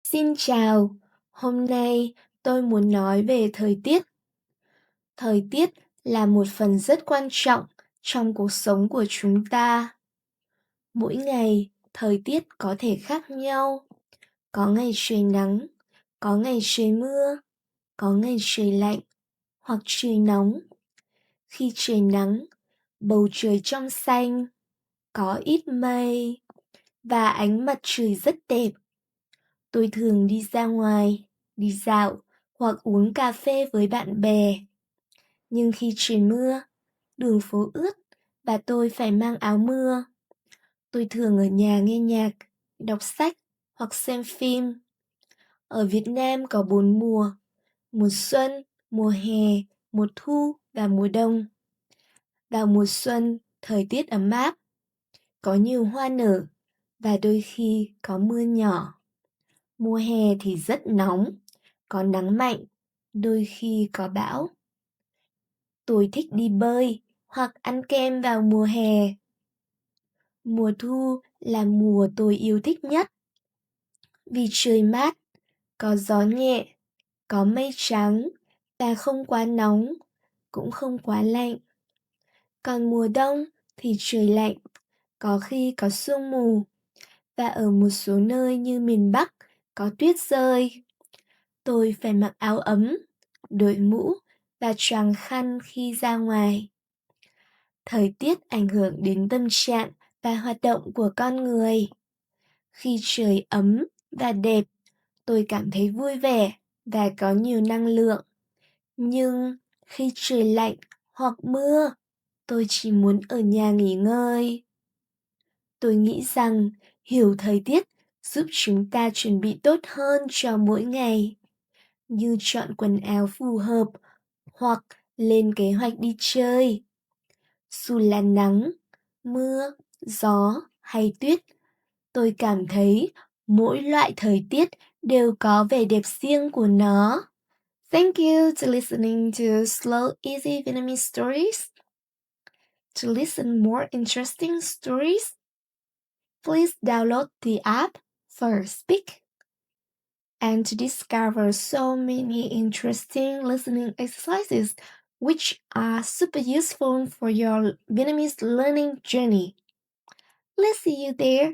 Xin chào, hôm nay tôi muốn nói về thời tiết. Thời tiết là một phần rất quan trọng trong cuộc sống của chúng ta. Mỗi ngày, thời tiết có thể khác nhau. Có ngày trời nắng, có ngày trời mưa, có ngày trời lạnh hoặc trời nóng. Khi trời nắng, bầu trời trong xanh, có ít mây và ánh mặt trời rất đẹp. Tôi thường đi ra ngoài, đi dạo hoặc uống cà phê với bạn bè. Nhưng khi trời mưa, đường phố ướt và tôi phải mang áo mưa. Tôi thường ở nhà nghe nhạc, đọc sách hoặc xem phim. Ở Việt Nam có 4 mùa: mùa xuân, mùa hè, mùa thu và mùa đông. Vào mùa xuân, thời tiết ấm áp, có nhiều hoa nở và đôi khi có mưa nhỏ. Mùa hè thì rất nóng, có nắng mạnh, đôi khi có bão. Tôi thích đi bơi hoặc ăn kem vào mùa hè. Mùa thu là mùa tôi yêu thích nhất vì trời mát, có gió nhẹ, có mây trắng và không quá nóng, cũng không quá lạnh. Còn mùa đông thì trời lạnh, có khi có sương mù và ở một số nơi như miền Bắc có tuyết rơi. Tôi phải mặc áo ấm, đội mũ và choàng khăn khi ra ngoài. Thời tiết ảnh hưởng đến tâm trạng và hoạt động của con người. Khi trời ấm và đẹp, tôi cảm thấy vui vẻ và có nhiều năng lượng. Nhưng khi trời lạnh hoặc mưa, tôi chỉ muốn ở nhà nghỉ ngơi. Tôi nghĩ rằng hiểu thời tiết giúp chúng ta chuẩn bị tốt hơn cho mỗi ngày, như chọn quần áo phù hợp hoặc lên kế hoạch đi chơi. Dù là nắng, mưa, gió hay tuyết, tôi cảm thấy mỗi loại thời tiết đều có vẻ đẹp riêng của nó. Thank you to listening to Slow Easy Vietnamese Stories. To listen more interesting stories, please download the app for Speak. And to discover so many interesting listening exercises which are super useful for your Vietnamese learning journey. Let's see you there.